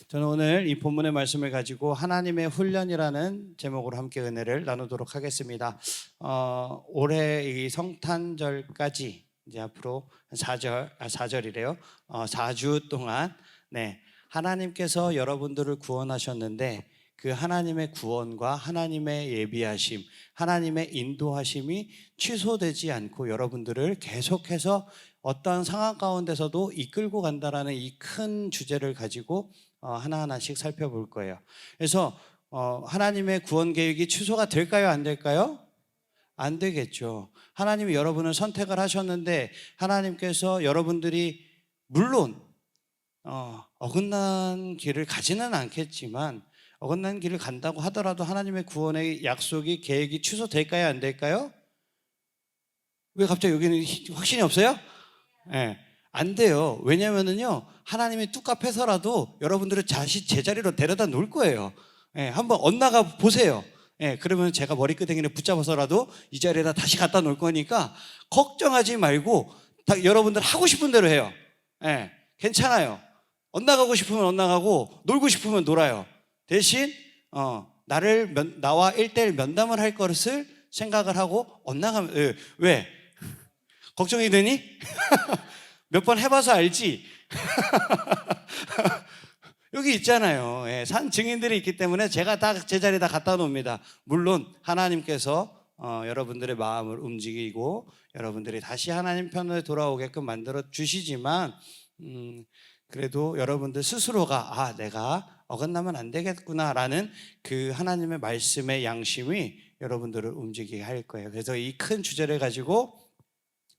저는 오늘 이 본문의 말씀을 가지고 하나님의 훈련이라는 제목으로 함께 은혜를 나누도록 하겠습니다. 올해 이 성탄절까지 이제 앞으로 4절이래요. 4주 동안 하나님께서 여러분들을 구원하셨는데 그 하나님의 구원과 하나님의 예비하심, 하나님의 인도하심이 취소되지 않고 여러분들을 계속해서 어떠한 상황 가운데서도 이끌고 간다라는 이 큰 주제를 가지고 하나하나씩 살펴볼 거예요. 그래서 하나님의 구원 계획이 취소가 될까요? 안 될까요? 안 되겠죠. 하나님이 여러분을 선택을 하셨는데 하나님께서 여러분들이 물론 어긋난 길을 가지는 않겠지만 어긋난 길을 간다고 하더라도 하나님의 구원의 약속이 계획이 취소될까요? 안 될까요? 왜 갑자기 여기는 확신이 없어요? 네, 안 돼요. 왜냐면은요, 하나님이 뚝갑해서라도 여러분들을 다시 제자리로 데려다 놓을 거예요. 네, 한번 엇나가 보세요. 네, 그러면 제가 머리끄댕이를 붙잡아서라도 이 자리에다 다시 갖다 놓을 거니까 걱정하지 말고 여러분들 하고 싶은 대로 해요. 네, 괜찮아요. 엇나가고 싶으면 엇나가고 놀고 싶으면 놀아요. 대신 나와 1대1 면담을 할 것을 생각을 하고 엇나가면 왜? 걱정이 되니? 몇 번 해봐서 알지? 여기 있잖아요. 산 증인들이 있기 때문에 제가 다 제 자리에다 갖다 놓습니다. 물론 하나님께서 여러분들의 마음을 움직이고 여러분들이 다시 하나님 편으로 돌아오게끔 만들어 주시지만 그래도 여러분들 스스로가 내가 어긋나면 안 되겠구나라는 그 하나님의 말씀의 양심이 여러분들을 움직이게 할 거예요. 그래서 이 큰 주제를 가지고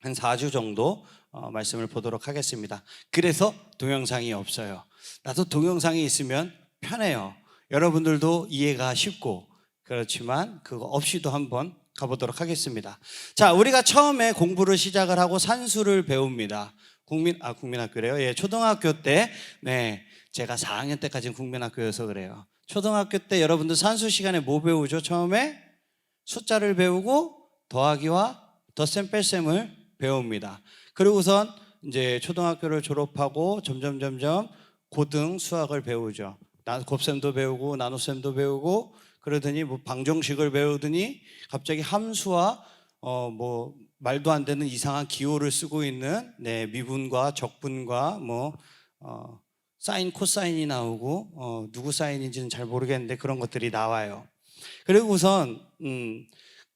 한 4주 정도 말씀을 보도록 하겠습니다. 그래서 동영상이 없어요. 나도 동영상이 있으면 편해요. 여러분들도 이해가 쉽고 그렇지만 그거 없이도 한번 가보도록 하겠습니다. 자, 우리가 처음에 공부를 시작을 하고 산수를 배웁니다. 국민학교래요. 예, 초등학교 때, 제가 4학년 때까지는 국민학교여서 그래요. 초등학교 때 여러분들 산수 시간에 뭐 배우죠? 처음에 숫자를 배우고 더하기와 덧셈 뺄셈을 배웁니다. 그리고선 이제 초등학교를 졸업하고 점점 고등 수학을 배우죠. 곱셈도 배우고 나눗셈도 배우고 그러더니 뭐 방정식을 배우더니 갑자기 함수와 말도 안 되는 이상한 기호를 쓰고 있는 미분과 적분과 사인 코사인이 나오고 누구 사인인지는 잘 모르겠는데 그런 것들이 나와요. 그리고 우선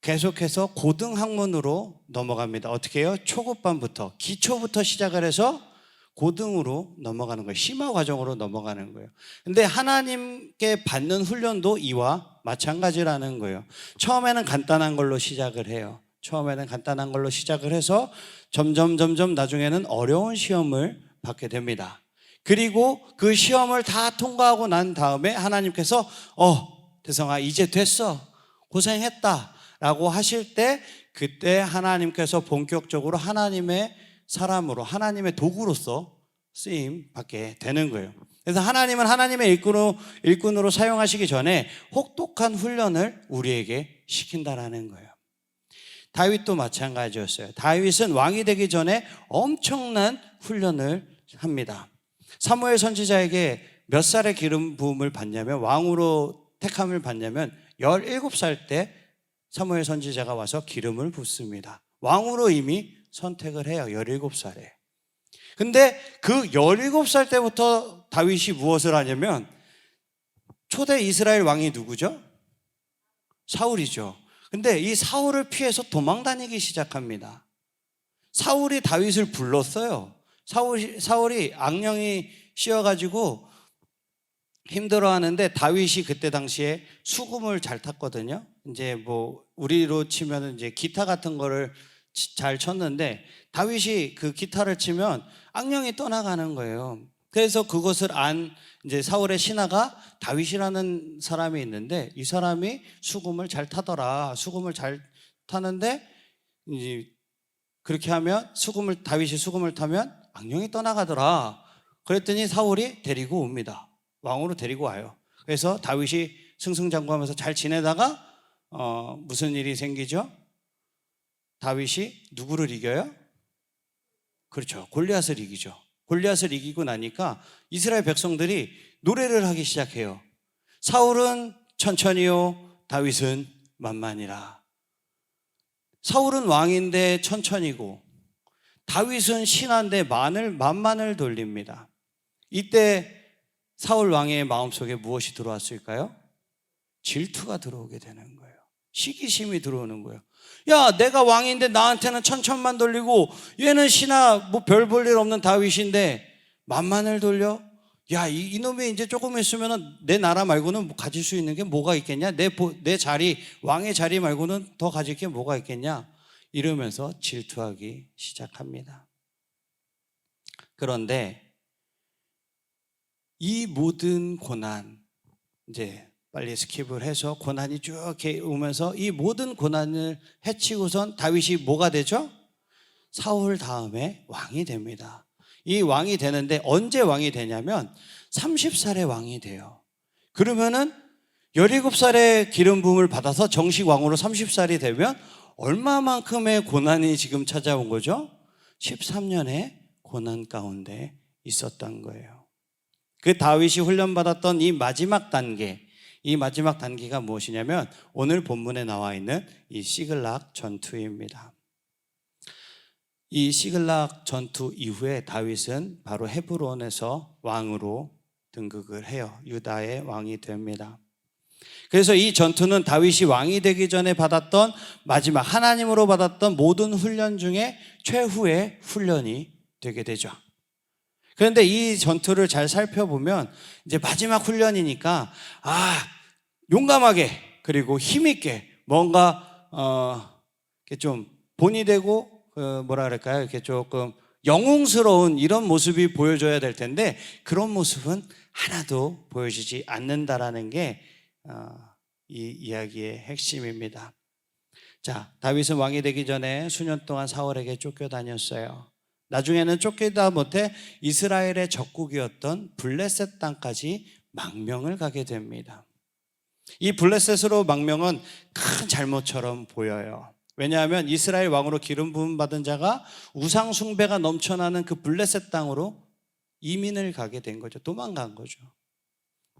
계속해서 고등학문으로 넘어갑니다. 어떻게 해요? 초급반부터 기초부터 시작을 해서 고등으로 넘어가는 거예요. 심화 과정으로 넘어가는 거예요. 근데 하나님께 받는 훈련도 이와 마찬가지라는 거예요. 처음에는 간단한 걸로 시작을 해요. 처음에는 간단한 걸로 시작을 해서 점점 나중에는 어려운 시험을 받게 됩니다. 그리고 그 시험을 다 통과하고 난 다음에 하나님께서 대성아 이제 됐어. 고생했다 라고 하실 때 그때 하나님께서 본격적으로 하나님의 사람으로 하나님의 도구로서 쓰임 받게 되는 거예요. 그래서 하나님은 하나님의 일꾼으로 사용하시기 전에 혹독한 훈련을 우리에게 시킨다라는 거예요. 다윗도 마찬가지였어요. 다윗은 왕이 되기 전에 엄청난 훈련을 합니다. 사무엘 선지자에게 몇 살의 기름 부음을 받냐면 왕으로 택함을 받냐면 17살 때 사무엘 선지자가 와서 기름을 붓습니다. 왕으로 이미 선택을 해요. 17살에. 근데 그 17살 때부터 다윗이 무엇을 하냐면 초대 이스라엘 왕이 누구죠? 사울이죠. 근데 이 사울을 피해서 도망 다니기 시작합니다. 사울이 다윗을 불렀어요. 사울이 악령이 씌어가지고 힘들어하는데 다윗이 그때 당시에 수금을 잘 탔거든요. 이제 우리로 치면 이제 기타 같은 거를 잘 쳤는데 다윗이 그 기타를 치면 악령이 떠나가는 거예요. 그래서 그것을 이제 사울의 신하가 다윗이라는 사람이 있는데 이 사람이 수금을 잘 타더라. 수금을 잘 타는데 이제 그렇게 하면 다윗이 수금을 타면 악령이 떠나가더라. 그랬더니 사울이 데리고 옵니다. 왕으로 데리고 와요. 그래서 다윗이 승승장구하면서 잘 지내다가 무슨 일이 생기죠? 다윗이 누구를 이겨요? 그렇죠. 골리앗을 이기죠. 골리앗을 이기고 나니까 이스라엘 백성들이 노래를 하기 시작해요. 사울은 천천히요, 다윗은 만만이라. 사울은 왕인데 천천히고 다윗은 신하인데 만만을 돌립니다. 이때 사울 왕의 마음속에 무엇이 들어왔을까요? 질투가 들어오게 되는 거예요. 시기심이 들어오는 거예요. 야, 내가 왕인데 나한테는 천천만 돌리고 얘는 신하 뭐 별 볼 일 없는 다윗인데 만만을 돌려? 야, 이놈이 이제 조금 있으면 내 나라 말고는 가질 수 있는 게 뭐가 있겠냐? 내 자리, 왕의 자리 말고는 더 가질 게 뭐가 있겠냐? 이러면서 질투하기 시작합니다. 그런데 이 모든 고난, 이제 빨리 스킵을 해서 고난이 쭉 오면서 이 모든 고난을 해치고선 다윗이 뭐가 되죠? 사울 다음에 왕이 됩니다. 이 왕이 되는데 언제 왕이 되냐면 30살에 왕이 돼요. 그러면은 17살에 기름 부음을 받아서 정식 왕으로 30살이 되면 얼마만큼의 고난이 지금 찾아온 거죠? 13년의 고난 가운데 있었던 거예요. 그 다윗이 훈련받았던 이 마지막 단계가 무엇이냐면 오늘 본문에 나와 있는 이 시글락 전투입니다. 이 시글락 전투 이후에 다윗은 바로 헤브론에서 왕으로 등극을 해요. 유다의 왕이 됩니다. 그래서 이 전투는 다윗이 왕이 되기 전에 받았던 마지막 하나님으로 받았던 모든 훈련 중에 최후의 훈련이 되게 되죠. 그런데 이 전투를 잘 살펴보면 이제 마지막 훈련이니까 용감하게 그리고 힘있게 뭔가 이렇게 좀 본이 되고 뭐라 그럴까요? 이렇게 조금 영웅스러운 이런 모습이 보여줘야 될 텐데 그런 모습은 하나도 보여지지 않는다라는 게 이 이야기의 핵심입니다. 자, 다윗은 왕이 되기 전에 수년 동안 사울에게 쫓겨다녔어요. 나중에는 쫓기다 못해 이스라엘의 적국이었던 블레셋 땅까지 망명을 가게 됩니다. 이 블레셋으로 망명은 큰 잘못처럼 보여요. 왜냐하면 이스라엘 왕으로 기름 부음 받은 자가 우상 숭배가 넘쳐나는 그 블레셋 땅으로 이민을 가게 된 거죠. 도망간 거죠.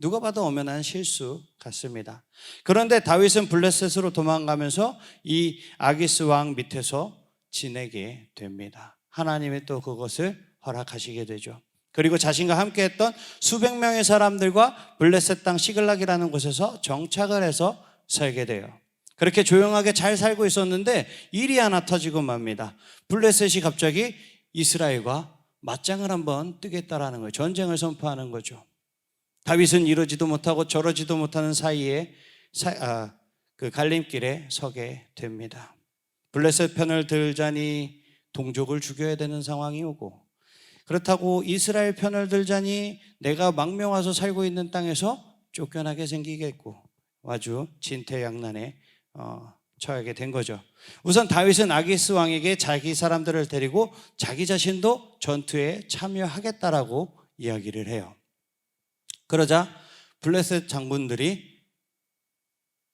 누가 봐도 엄연한 실수 같습니다. 그런데 다윗은 블레셋으로 도망가면서 이 아기스 왕 밑에서 지내게 됩니다. 하나님이 또 그것을 허락하시게 되죠. 그리고 자신과 함께했던 수백 명의 사람들과 블레셋 땅 시글락이라는 곳에서 정착을 해서 살게 돼요. 그렇게 조용하게 잘 살고 있었는데 일이 하나 터지고 맙니다. 블레셋이 갑자기 이스라엘과 맞짱을 한번 뜨겠다라는 거예요. 전쟁을 선포하는 거죠. 다윗은 이러지도 못하고 저러지도 못하는 사이에 그 갈림길에 서게 됩니다. 블레셋 편을 들자니 동족을 죽여야 되는 상황이 오고, 그렇다고 이스라엘 편을 들자니 내가 망명 와서 살고 있는 땅에서 쫓겨나게 생기겠고, 아주 진퇴양난에 처하게 된 거죠. 우선 다윗은 아기스 왕에게 자기 사람들을 데리고 자기 자신도 전투에 참여하겠다라고 이야기를 해요. 그러자 블레셋 장군들이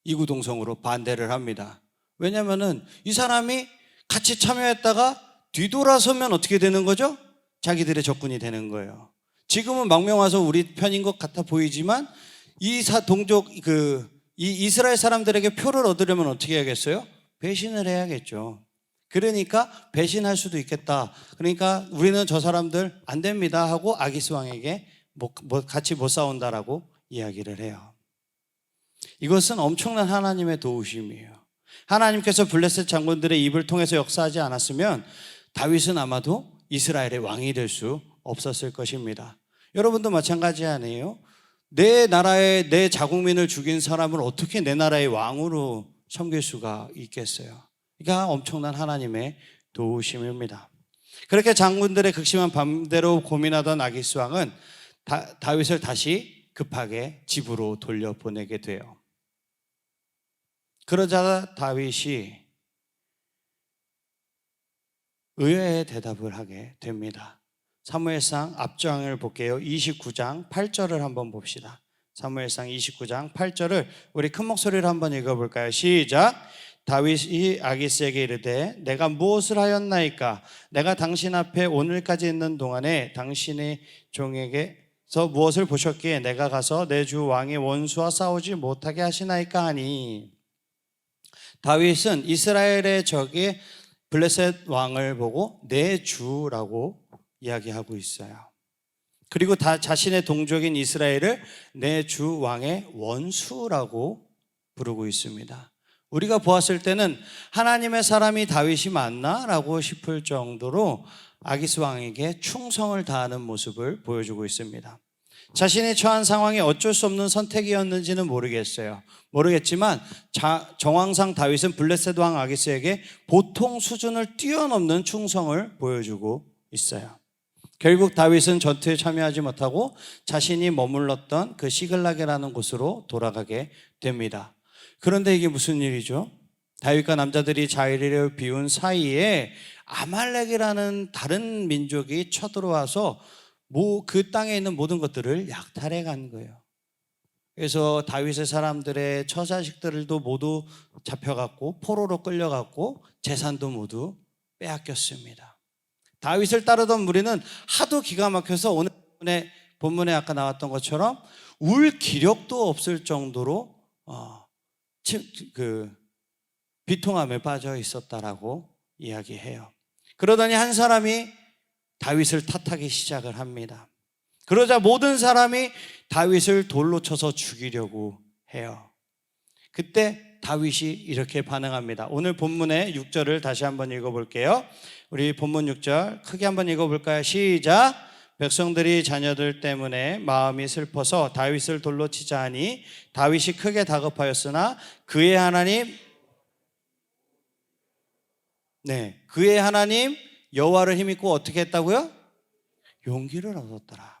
이구동성으로 반대를 합니다. 왜냐하면 이 사람이 같이 참여했다가 뒤돌아서면 어떻게 되는 거죠? 자기들의 적군이 되는 거예요. 지금은 망명 와서 우리 편인 것 같아 보이지만 이 이스라엘 사람들에게 표를 얻으려면 어떻게 해야겠어요? 배신을 해야겠죠. 그러니까 배신할 수도 있겠다. 그러니까 우리는 저 사람들 안 됩니다 하고 아기스 왕에게 같이 못 싸운다라고 이야기를 해요. 이것은 엄청난 하나님의 도우심이에요. 하나님께서 블레셋 장군들의 입을 통해서 역사하지 않았으면 다윗은 아마도 이스라엘의 왕이 될 수 없었을 것입니다. 여러분도 마찬가지 아니에요? 내 나라의 내 자국민을 죽인 사람을 어떻게 내 나라의 왕으로 섬길 수가 있겠어요? 그러니까 엄청난 하나님의 도우심입니다. 그렇게 장군들의 극심한 반대로 고민하던 아기스 왕은 다윗을 다시 급하게 집으로 돌려보내게 돼요. 그러자 다윗이 의외의 대답을 하게 됩니다. 사무엘상 앞장을 볼게요. 29장 8절을 한번 봅시다. 사무엘상 29장 8절을 우리 큰 목소리로 한번 읽어볼까요? 시작. 다윗이 아기스에게 이르되 내가 무엇을 하였나이까? 내가 당신 앞에 오늘까지 있는 동안에 당신의 종에게서 무엇을 보셨기에 내가 가서 내 주 왕의 원수와 싸우지 못하게 하시나이까 하니, 다윗은 이스라엘의 적이 블레셋 왕을 보고 내 주라고 이야기하고 있어요. 그리고 자신의 동족인 이스라엘을 내 주 왕의 원수라고 부르고 있습니다. 우리가 보았을 때는 하나님의 사람이 다윗이 맞나? 라고 싶을 정도로 아기스 왕에게 충성을 다하는 모습을 보여주고 있습니다. 자신이 처한 상황이 어쩔 수 없는 선택이었는지는 모르겠지만 정황상 다윗은 블레셋 왕 아기스에게 보통 수준을 뛰어넘는 충성을 보여주고 있어요. 결국 다윗은 전투에 참여하지 못하고 자신이 머물렀던 그 시글락이라는 곳으로 돌아가게 됩니다. 그런데 이게 무슨 일이죠? 다윗과 남자들이 자리를 비운 사이에 아말렉이라는 다른 민족이 쳐들어와서 그 땅에 있는 모든 것들을 약탈해 간 거예요. 그래서 다윗의 사람들의 처자식들도 모두 잡혀갔고 포로로 끌려갔고 재산도 모두 빼앗겼습니다. 다윗을 따르던 무리는 하도 기가 막혀서 오늘 본문에 아까 나왔던 것처럼 울 기력도 없을 정도로 비통함에 빠져 있었다라고 이야기해요. 그러더니 한 사람이 다윗을 탓하기 시작을 합니다. 그러자 모든 사람이 다윗을 돌로 쳐서 죽이려고 해요. 그때 다윗이 이렇게 반응합니다. 오늘 본문의 6절을 다시 한번 읽어볼게요. 우리 본문 6절 크게 한번 읽어볼까요? 시작. 백성들이 자녀들 때문에 마음이 슬퍼서 다윗을 돌로 치자 하니 다윗이 크게 다급하였으나 그의 하나님 여호와를 힘입고 어떻게 했다고요? 용기를 얻었더라.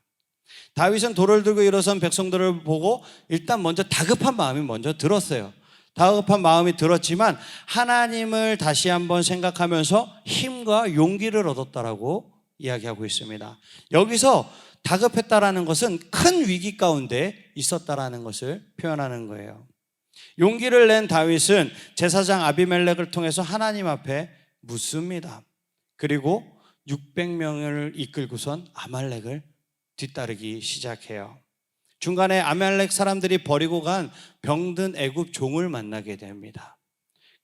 다윗은 돌을 들고 일어선 백성들을 보고 일단 먼저 다급한 마음이 먼저 들었어요. 다급한 마음이 들었지만 하나님을 다시 한번 생각하면서 힘과 용기를 얻었다라고 이야기하고 있습니다. 여기서 다급했다라는 것은 큰 위기 가운데 있었다라는 것을 표현하는 거예요. 용기를 낸 다윗은 제사장 아비멜렉을 통해서 하나님 앞에 묻습니다. 그리고 600명을 이끌고선 아말렉을 뒤따르기 시작해요. 중간에 아말렉 사람들이 버리고 간 병든 애굽 종을 만나게 됩니다.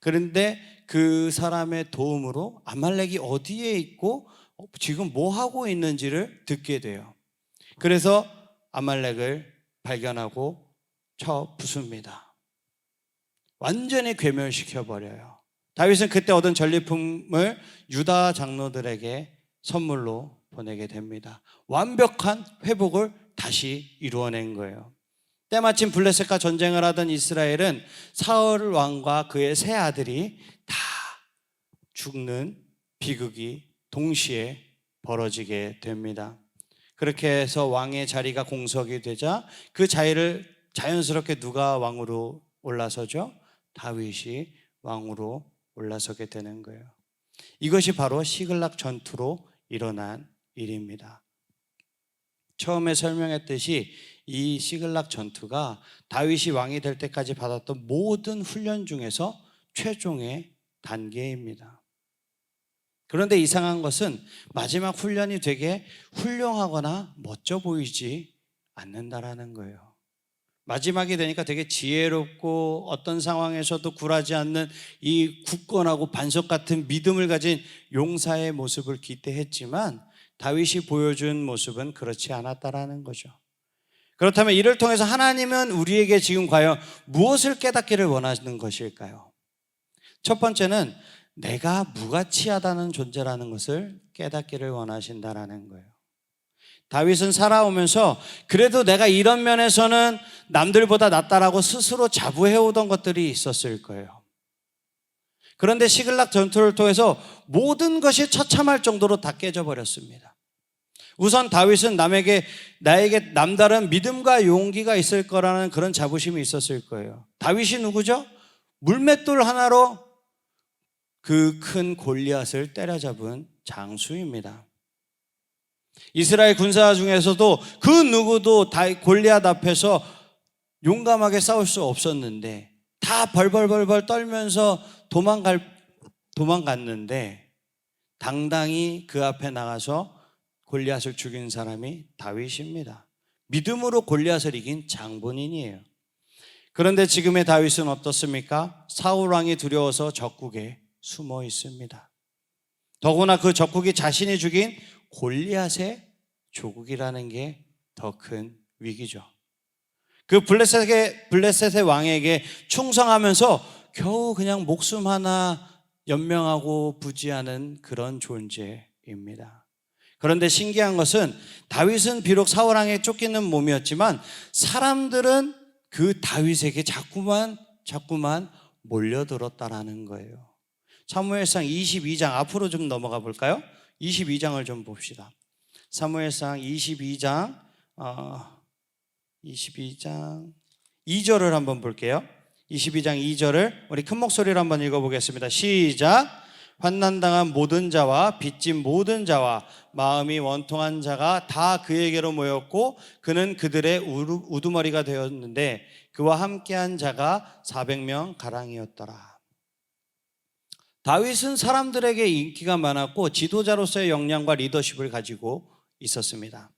그런데 그 사람의 도움으로 아말렉이 어디에 있고 지금 뭐 하고 있는지를 듣게 돼요. 그래서 아말렉을 발견하고 쳐 부숩니다. 완전히 괴멸시켜버려요. 다윗은 그때 얻은 전리품을 유다 장로들에게 선물로 보내게 됩니다. 완벽한 회복을 다시 이루어낸 거예요. 때마침 블레셋과 전쟁을 하던 이스라엘은 사울 왕과 그의 세 아들이 다 죽는 비극이 동시에 벌어지게 됩니다. 그렇게 해서 왕의 자리가 공석이 되자 그 자리를 자연스럽게 누가 왕으로 올라서죠? 다윗이 왕으로 올라서게 되는 거예요. 이것이 바로 시글락 전투로 일어난 일입니다. 처음에 설명했듯이 이 시글락 전투가 다윗이 왕이 될 때까지 받았던 모든 훈련 중에서 최종의 단계입니다. 그런데 이상한 것은 마지막 훈련이 되게 훌륭하거나 멋져 보이지 않는다라는 거예요. 마지막이 되니까 되게 지혜롭고 어떤 상황에서도 굴하지 않는 이 굳건하고 반석 같은 믿음을 가진 용사의 모습을 기대했지만 다윗이 보여준 모습은 그렇지 않았다라는 거죠. 그렇다면 이를 통해서 하나님은 우리에게 지금 과연 무엇을 깨닫기를 원하시는 것일까요? 첫 번째는 내가 무가치하다는 존재라는 것을 깨닫기를 원하신다라는 거예요. 다윗은 살아오면서 그래도 내가 이런 면에서는 남들보다 낫다라고 스스로 자부해오던 것들이 있었을 거예요. 그런데 시글락 전투를 통해서 모든 것이 처참할 정도로 다 깨져버렸습니다. 우선 다윗은 나에게 남다른 믿음과 용기가 있을 거라는 그런 자부심이 있었을 거예요. 다윗이 누구죠? 물맷돌 하나로 그 큰 골리앗을 때려잡은 장수입니다. 이스라엘 군사 중에서도 그 누구도 골리앗 앞에서 용감하게 싸울 수 없었는데 다 벌벌벌벌 떨면서 도망갔는데 당당히 그 앞에 나가서 골리앗을 죽인 사람이 다윗입니다. 믿음으로 골리앗을 이긴 장본인이에요. 그런데 지금의 다윗은 어떻습니까? 사울 왕이 두려워서 적국에 숨어 있습니다. 더구나 그 적국이 자신이 죽인 골리앗의 조국이라는 게 더 큰 위기죠. 그 블레셋의 왕에게 충성하면서 겨우 그냥 목숨 하나 연명하고 부지하는 그런 존재입니다. 그런데 신기한 것은 다윗은 비록 사울 왕에 쫓기는 몸이었지만 사람들은 그 다윗에게 자꾸만 몰려들었다라는 거예요. 사무엘상 22장 앞으로 좀 넘어가 볼까요? 22장을 좀 봅시다. 사무엘상 22장 2절을 한번 볼게요. 22장 2절을 우리 큰 목소리로 한번 읽어보겠습니다. 시작. 환난당한 모든 자와 빚진 모든 자와 마음이 원통한 자가 다 그에게로 모였고 그는 그들의 우두머리가 되었는데 그와 함께한 자가 400명 가량이었더라. 다윗은 사람들에게 인기가 많았고 지도자로서의 역량과 리더십을 가지고 있었습니다.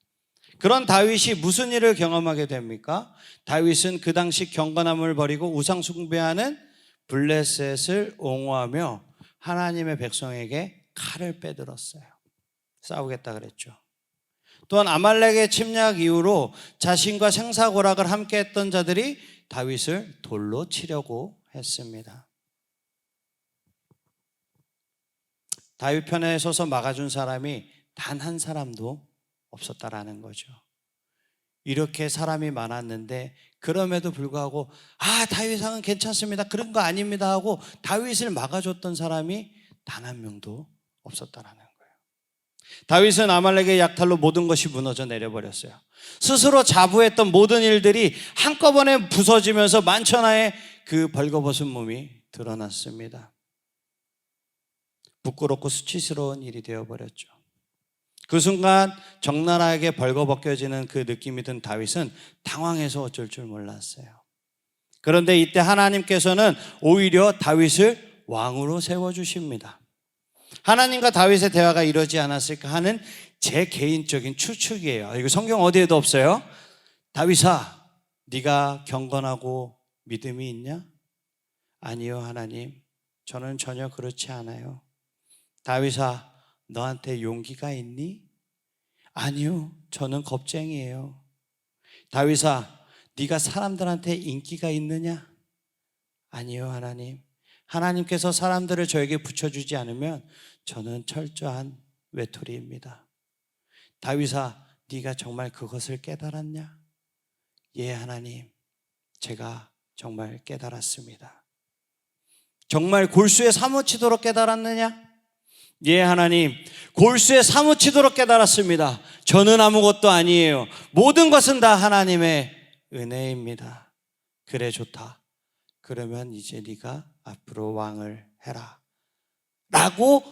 그런 다윗이 무슨 일을 경험하게 됩니까? 다윗은 그 당시 경건함을 버리고 우상 숭배하는 블레셋을 옹호하며 하나님의 백성에게 칼을 빼들었어요. 싸우겠다 그랬죠. 또한 아말렉의 침략 이후로 자신과 생사고락을 함께 했던 자들이 다윗을 돌로 치려고 했습니다. 다윗 편에 서서 막아준 사람이 단 한 사람도 없었다라는 거죠. 이렇게 사람이 많았는데 그럼에도 불구하고 다윗 왕은 괜찮습니다, 그런 거 아닙니다 하고 다윗을 막아줬던 사람이 단 한 명도 없었다라는 거예요. 다윗은 아말렉의 약탈로 모든 것이 무너져 내려버렸어요. 스스로 자부했던 모든 일들이 한꺼번에 부서지면서 만천하에 그 벌거벗은 몸이 드러났습니다. 부끄럽고 수치스러운 일이 되어버렸죠. 그 순간 적나라하게 벌거벗겨지는 그 느낌이 든 다윗은 당황해서 어쩔 줄 몰랐어요. 그런데 이때 하나님께서는 오히려 다윗을 왕으로 세워주십니다. 하나님과 다윗의 대화가 이러지 않았을까 하는 제 개인적인 추측이에요. 이거 성경 어디에도 없어요. 다윗아, 네가 경건하고 믿음이 있냐? 아니요 하나님, 저는 전혀 그렇지 않아요. 다윗아, 너한테 용기가 있니? 아니요, 저는 겁쟁이에요. 다윗아, 네가 사람들한테 인기가 있느냐? 아니요 하나님, 하나님께서 사람들을 저에게 붙여주지 않으면 저는 철저한 외톨이입니다. 다윗아, 네가 정말 그것을 깨달았냐? 예 하나님, 제가 정말 깨달았습니다. 정말 골수에 사무치도록 깨달았느냐? 예 하나님, 골수에 사무치도록 깨달았습니다. 저는 아무것도 아니에요. 모든 것은 다 하나님의 은혜입니다. 그래 좋다. 그러면 이제 네가 앞으로 왕을 해라 라고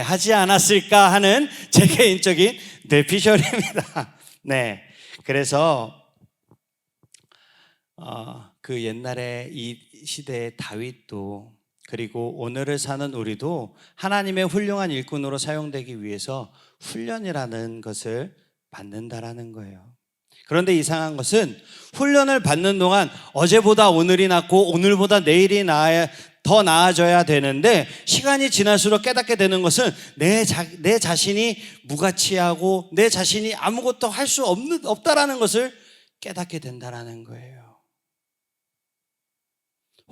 하지 않았을까 하는 제 개인적인 뇌피셜입니다. 네, 그래서 그 옛날에 이 시대의 다윗도 그리고 오늘을 사는 우리도 하나님의 훌륭한 일꾼으로 사용되기 위해서 훈련이라는 것을 받는다라는 거예요. 그런데 이상한 것은 훈련을 받는 동안 어제보다 오늘이 낫고 오늘보다 내일이 더 나아져야 되는데 시간이 지날수록 깨닫게 되는 것은 내 자신이 무가치하고 내 자신이 아무것도 할 수 없다라는 것을 깨닫게 된다라는 거예요.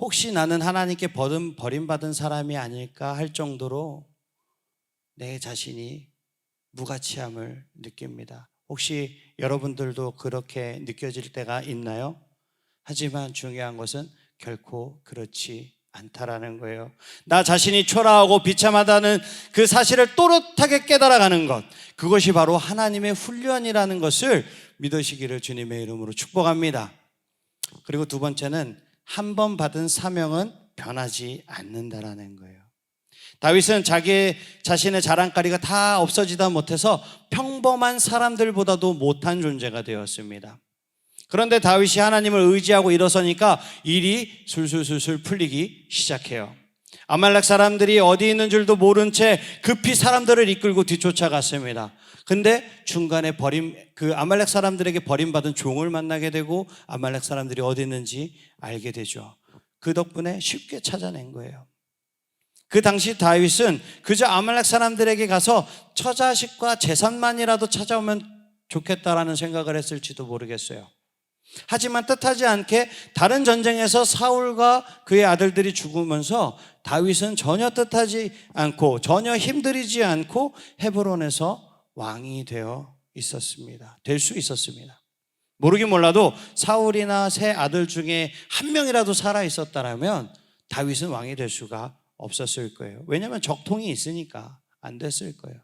혹시 나는 하나님께 버림받은 사람이 아닐까 할 정도로 내 자신이 무가치함을 느낍니다. 혹시 여러분들도 그렇게 느껴질 때가 있나요? 하지만 중요한 것은 결코 그렇지 않다라는 거예요. 나 자신이 초라하고 비참하다는 그 사실을 또렷하게 깨달아가는 것, 그것이 바로 하나님의 훈련이라는 것을 믿으시기를 주님의 이름으로 축복합니다. 그리고 두 번째는 한 번 받은 사명은 변하지 않는다라는 거예요. 다윗은 자신의 자랑거리가 다 없어지다 못해서 평범한 사람들보다도 못한 존재가 되었습니다. 그런데 다윗이 하나님을 의지하고 일어서니까 일이 술술술술 풀리기 시작해요. 아말렉 사람들이 어디 있는 줄도 모른 채 급히 사람들을 이끌고 뒤쫓아갔습니다. 근데 중간에 그 아말렉 사람들에게 버림받은 종을 만나게 되고 아말렉 사람들이 어디 있는지 알게 되죠. 그 덕분에 쉽게 찾아낸 거예요. 그 당시 다윗은 그저 아말렉 사람들에게 가서 처자식과 재산만이라도 찾아오면 좋겠다라는 생각을 했을지도 모르겠어요. 하지만 뜻하지 않게 다른 전쟁에서 사울과 그의 아들들이 죽으면서 다윗은 전혀 뜻하지 않고 전혀 힘들이지 않고 헤브론에서 왕이 되어 있었습니다. 될 수 있었습니다. 모르긴 몰라도 사울이나 세 아들 중에 한 명이라도 살아 있었다면 다윗은 왕이 될 수가 없었을 거예요. 왜냐하면 적통이 있으니까 안 됐을 거예요.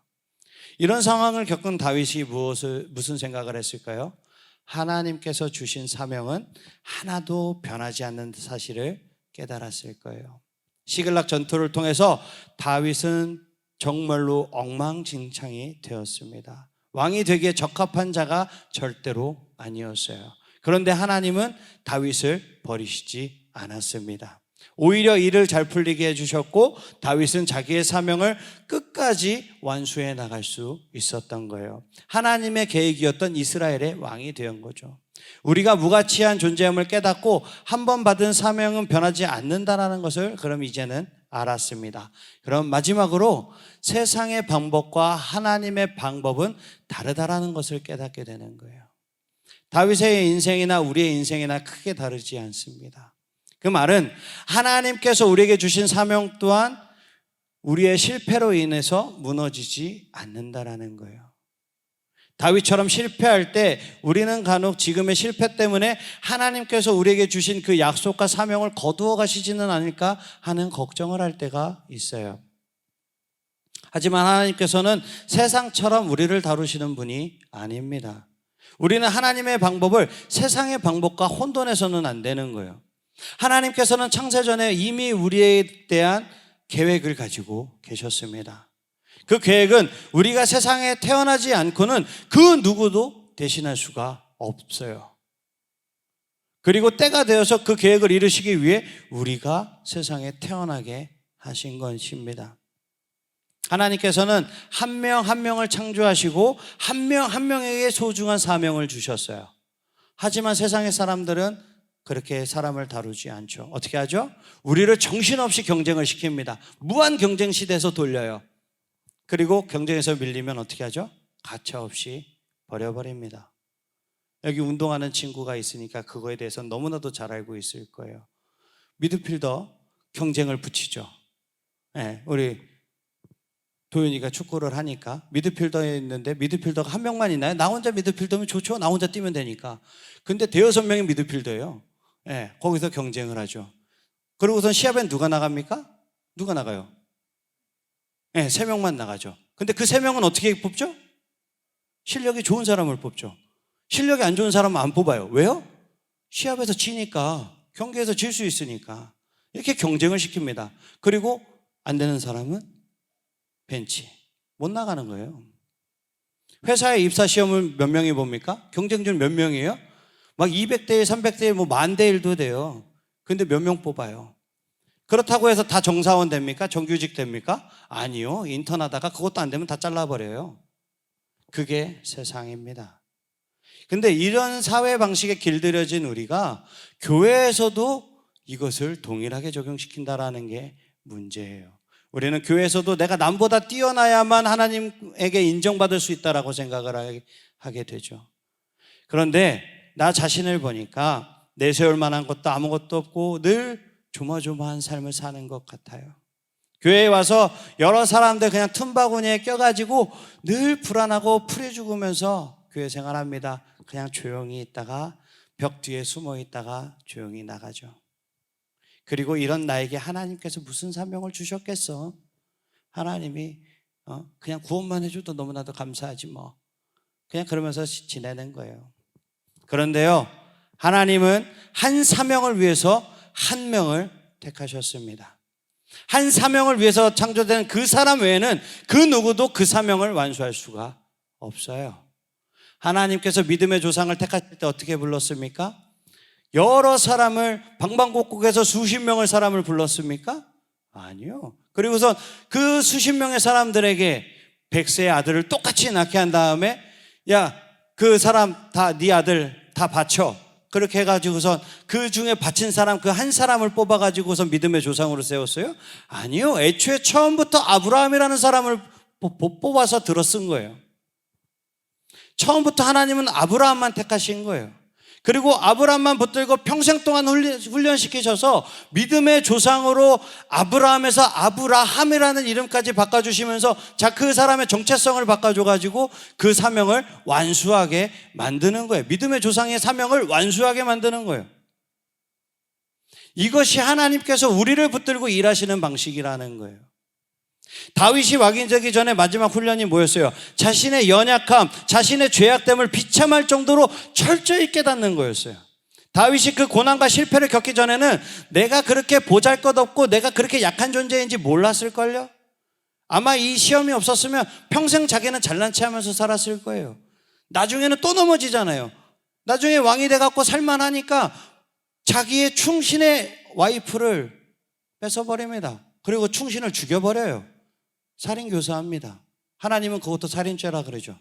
이런 상황을 겪은 다윗이 무슨 생각을 했을까요? 하나님께서 주신 사명은 하나도 변하지 않는 사실을 깨달았을 거예요. 시글락 전투를 통해서 다윗은 정말로 엉망진창이 되었습니다. 왕이 되기에 적합한 자가 절대로 아니었어요. 그런데 하나님은 다윗을 버리시지 않았습니다. 오히려 일을 잘 풀리게 해주셨고 다윗은 자기의 사명을 끝까지 완수해 나갈 수 있었던 거예요. 하나님의 계획이었던 이스라엘의 왕이 된 거죠. 우리가 무가치한 존재함을 깨닫고 한 번 받은 사명은 변하지 않는다는 것을 그럼 이제는 알았습니다. 그럼 마지막으로 세상의 방법과 하나님의 방법은 다르다라는 것을 깨닫게 되는 거예요. 다윗의 인생이나 우리의 인생이나 크게 다르지 않습니다. 그 말은 하나님께서 우리에게 주신 사명 또한 우리의 실패로 인해서 무너지지 않는다라는 거예요. 다윗처럼 실패할 때 우리는 간혹 지금의 실패 때문에 하나님께서 우리에게 주신 그 약속과 사명을 거두어 가시지는 않을까 하는 걱정을 할 때가 있어요. 하지만 하나님께서는 세상처럼 우리를 다루시는 분이 아닙니다. 우리는 하나님의 방법을 세상의 방법과 혼돈해서는 안 되는 거예요. 하나님께서는 창세전에 이미 우리에 대한 계획을 가지고 계셨습니다. 그 계획은 우리가 세상에 태어나지 않고는 그 누구도 대신할 수가 없어요. 그리고 때가 되어서 그 계획을 이루시기 위해 우리가 세상에 태어나게 하신 것입니다. 하나님께서는 한 명 한 명을 창조하시고 한 명 한 명에게 소중한 사명을 주셨어요. 하지만 세상의 사람들은 그렇게 사람을 다루지 않죠. 어떻게 하죠? 우리를 정신없이 경쟁을 시킵니다. 무한 경쟁 시대에서 돌려요. 그리고 경쟁에서 밀리면 어떻게 하죠? 가차없이 버려버립니다. 여기 운동하는 친구가 있으니까 그거에 대해서 너무나도 잘 알고 있을 거예요. 미드필더 경쟁을 붙이죠. 네, 우리 도윤이가 축구를 하니까 미드필더에 있는데 미드필더가 한 명만 있나요? 나 혼자 미드필더면 좋죠. 나 혼자 뛰면 되니까. 근데 대여섯 명이 미드필더예요. 네, 거기서 경쟁을 하죠. 그러고선 시합엔 누가 나갑니까? 누가 나가요? 네, 3명만 나가죠. 근데 그 3명은 어떻게 뽑죠? 실력이 좋은 사람을 뽑죠. 실력이 안 좋은 사람은 안 뽑아요. 왜요? 시합에서 지니까, 경기에서 질 수 있으니까. 이렇게 경쟁을 시킵니다. 그리고 안 되는 사람은 벤치, 못 나가는 거예요. 회사에 입사 시험을 몇 명이 봅니까? 경쟁률 몇 명이에요? 막 200대 1, 300대 1, 뭐 1000대 1도 돼요. 근데 몇 명 뽑아요? 그렇다고 해서 다 정사원 됩니까? 정규직 됩니까? 아니요. 인턴 하다가 그것도 안 되면 다 잘라버려요. 그게 세상입니다. 근데 이런 사회 방식에 길들여진 우리가 교회에서도 이것을 동일하게 적용시킨다라는 게 문제예요. 우리는 교회에서도 내가 남보다 뛰어나야만 하나님에게 인정받을 수 있다라고 생각을 하게 되죠. 그런데 나 자신을 보니까 내세울 만한 것도 아무것도 없고 늘 조마조마한 삶을 사는 것 같아요. 교회에 와서 여러 사람들 그냥 틈바구니에 껴가지고 늘 불안하고 풀이 죽으면서 교회 생활합니다. 그냥 조용히 있다가 벽 뒤에 숨어 있다가 조용히 나가죠. 그리고 이런 나에게 하나님께서 무슨 사명을 주셨겠어? 하나님이 그냥 구원만 해줘도 너무나도 감사하지 뭐. 그냥 그러면서 지내는 거예요. 그런데요, 하나님은 한 사명을 위해서 한 명을 택하셨습니다. 한 사명을 위해서 창조된 그 사람 외에는 그 누구도 그 사명을 완수할 수가 없어요. 하나님께서 믿음의 조상을 택하실 때 어떻게 불렀습니까? 여러 사람을 방방곡곡에서 수십 명의 사람을 불렀습니까? 아니요. 그리고선 그 수십 명의 사람들에게 100세의 아들을 똑같이 낳게 한 다음에 야, 그 사람 다 네 아들 다 바쳐. 그렇게 해가지고선 그 중에 바친 사람 그 한 사람을 뽑아가지고선 믿음의 조상으로 세웠어요? 아니요. 애초에 처음부터 아브라함이라는 사람을 뽑아서 들어 쓴 거예요. 처음부터 하나님은 아브라함만 택하신 거예요. 그리고 아브라함만 붙들고 평생 동안 훈련시키셔서 믿음의 조상으로 아브라함에서 아브라함이라는 이름까지 바꿔주시면서 자, 그 사람의 정체성을 바꿔줘가지고 그 사명을 완수하게 만드는 거예요. 믿음의 조상의 사명을 완수하게 만드는 거예요. 이것이 하나님께서 우리를 붙들고 일하시는 방식이라는 거예요. 다윗이 왕이 전에 마지막 훈련이 뭐였어요? 자신의 연약함, 자신의 죄악됨을 비참할 정도로 철저히 깨닫는 거였어요. 다윗이 그 고난과 실패를 겪기 전에는 내가 그렇게 보잘것없고 내가 그렇게 약한 존재인지 몰랐을걸요? 아마 이 시험이 없었으면 평생 자기는 잘난 체 하면서 살았을 거예요. 나중에는 또 넘어지잖아요. 나중에 왕이 돼갖고 살만하니까 자기의 충신의 와이프를 뺏어버립니다. 그리고 충신을 죽여버려요. 살인교사합니다. 하나님은 그것도 살인죄라 그러죠.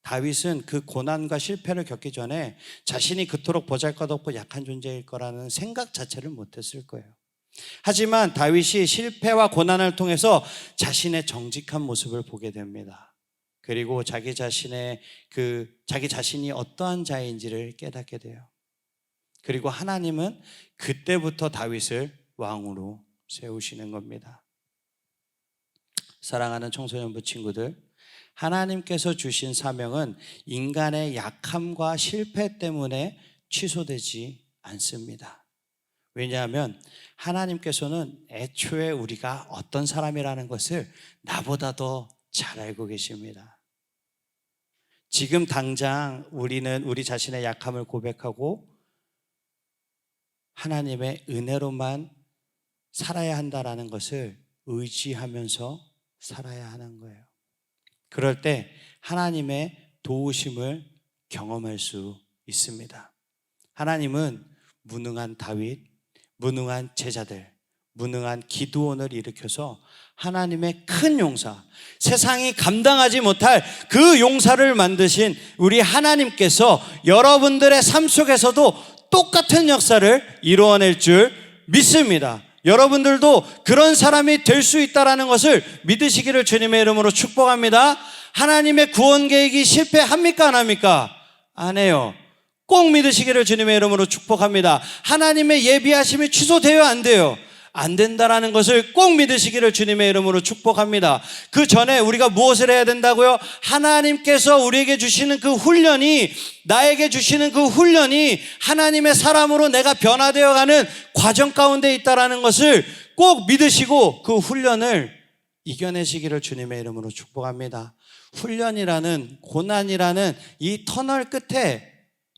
다윗은 그 고난과 실패를 겪기 전에 자신이 그토록 보잘것없고 약한 존재일 거라는 생각 자체를 못했을 거예요. 하지만 다윗이 실패와 고난을 통해서 자신의 정직한 모습을 보게 됩니다. 그리고 자기 자신이 어떠한 자인지를 깨닫게 돼요. 그리고 하나님은 그때부터 다윗을 왕으로 세우시는 겁니다. 사랑하는 청소년부 친구들, 하나님께서 주신 사명은 인간의 약함과 실패 때문에 취소되지 않습니다. 왜냐하면 하나님께서는 애초에 우리가 어떤 사람이라는 것을 나보다 더 잘 알고 계십니다. 지금 당장 우리는 우리 자신의 약함을 고백하고 하나님의 은혜로만 살아야 한다는 것을 의지하면서 살아야 하는 거예요. 그럴 때 하나님의 도우심을 경험할 수 있습니다. 하나님은 무능한 다윗, 무능한 제자들, 무능한 기드온을 일으켜서 하나님의 큰 용사, 세상이 감당하지 못할 그 용사를 만드신 우리 하나님께서 여러분들의 삶 속에서도 똑같은 역사를 이루어낼 줄 믿습니다. 여러분들도 그런 사람이 될 수 있다는 것을 믿으시기를 주님의 이름으로 축복합니다. 하나님의 구원 계획이 실패합니까? 안 합니까? 안 해요. 꼭 믿으시기를 주님의 이름으로 축복합니다. 하나님의 예비하심이 취소돼요? 안 돼요? 안 된다라는 것을 꼭 믿으시기를 주님의 이름으로 축복합니다. 그 전에 우리가 무엇을 해야 된다고요? 하나님께서 우리에게 주시는 그 훈련이, 나에게 주시는 그 훈련이 하나님의 사람으로 내가 변화되어가는 과정 가운데 있다라는 것을 꼭 믿으시고 그 훈련을 이겨내시기를 주님의 이름으로 축복합니다. 훈련이라는, 고난이라는 이 터널 끝에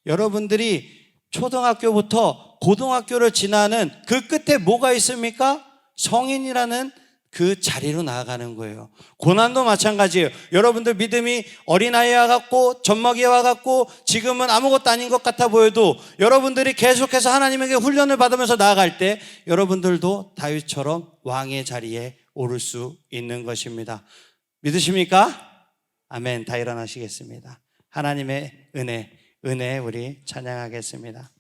여러분들이 초등학교부터 고등학교를 지나는 그 끝에 뭐가 있습니까? 성인이라는 그 자리로 나아가는 거예요. 고난도 마찬가지예요. 여러분들 믿음이 어린아이와 같고 젖먹이와 같고 지금은 아무것도 아닌 것 같아 보여도 여러분들이 계속해서 하나님에게 훈련을 받으면서 나아갈 때 여러분들도 다윗처럼 왕의 자리에 오를 수 있는 것입니다. 믿으십니까? 아멘. 다 일어나시겠습니다. 하나님의 은혜 우리 찬양하겠습니다.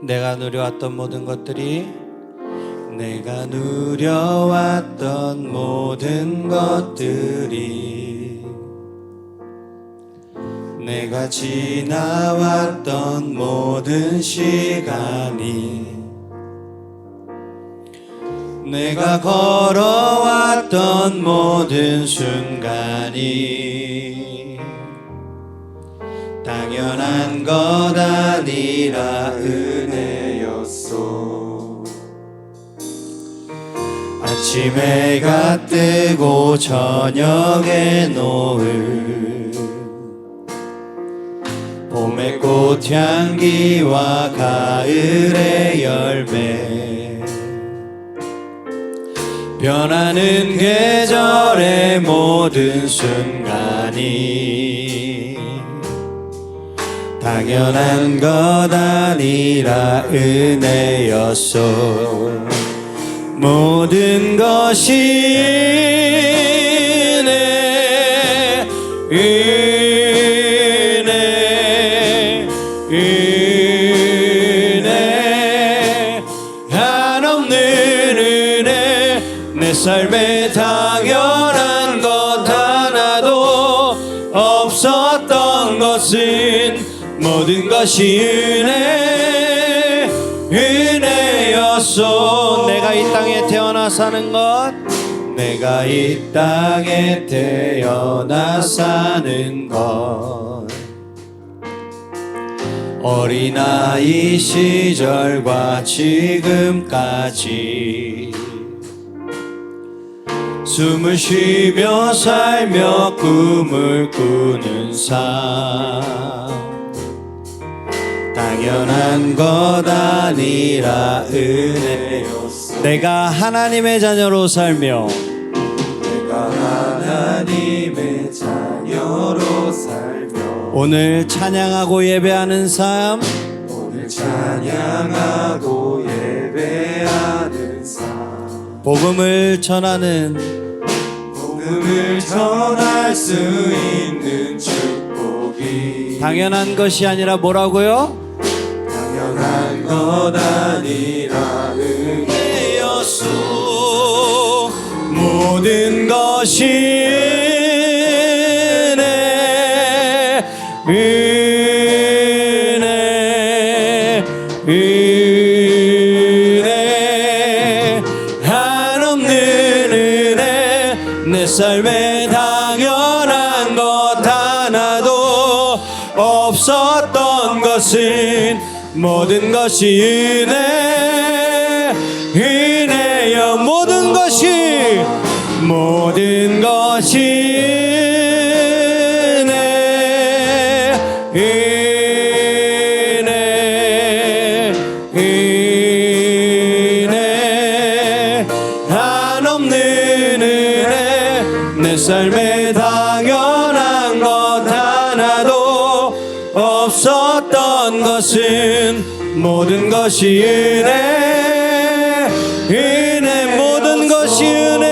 내가 누려왔던 모든 것들이 내가 누려왔던 모든 것들이 내가 지나왔던 모든 시간이 내가 걸어왔던 모든 순간이 당연한 것 아니라 은혜였소. 아침 해가 뜨고 저녁에 노을, 봄의 꽃향기와 가을의 열매, 변하는 계절의 모든 순간이 당연한 것 아니라 은혜였소. 모든 것이 은혜, 은혜, 은혜, 한없는 은혜. 내 삶에 당연한 것 하나도 없었던 것은 모든 것이 은혜, 은혜였소. 내가 이 땅에 태어나 사는 것, 내가 이 땅에 태어나 사는 것, 어린아이 시절과 지금까지 숨을 쉬며 살며 꿈을 꾸는 삶, 당연한 것 아니라 은혜였어. 내가 하나님의 자녀로 살며, 내가 하나님의 자녀로 살며 오늘 찬양하고 예배하는 삶, 오늘 찬양하고 예배하는 삶, 복음을 전하는, 복음을 전할 수 있는 축복이 당연한 것이 아니라 뭐라고요? 당연한 것 아니라 은혜였소. 모든 것이 은혜, 은혜, 은혜, 한없는 은혜. 내 삶에 당연한 것 하나도 없었던 것은 모든 것이 은혜, 은혜여. 모든 것이, 모든 것이 은혜, 은혜, 은혜, 한없는 은혜. 내 삶에 당연한 것 하나도 없었던 것은 모든 것이 은혜, 은혜, 모든 것이 은혜,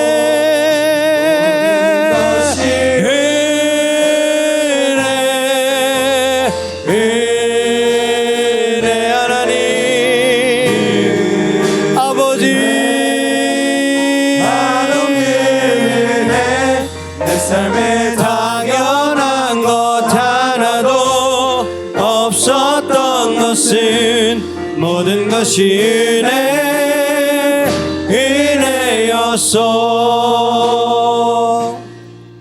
은혜, 은혜. 하나님 아버지, 한없는 은혜. 내 삶에 당연한 것 하나도 없었던 것은 모든 것이 은혜, 은혜였소.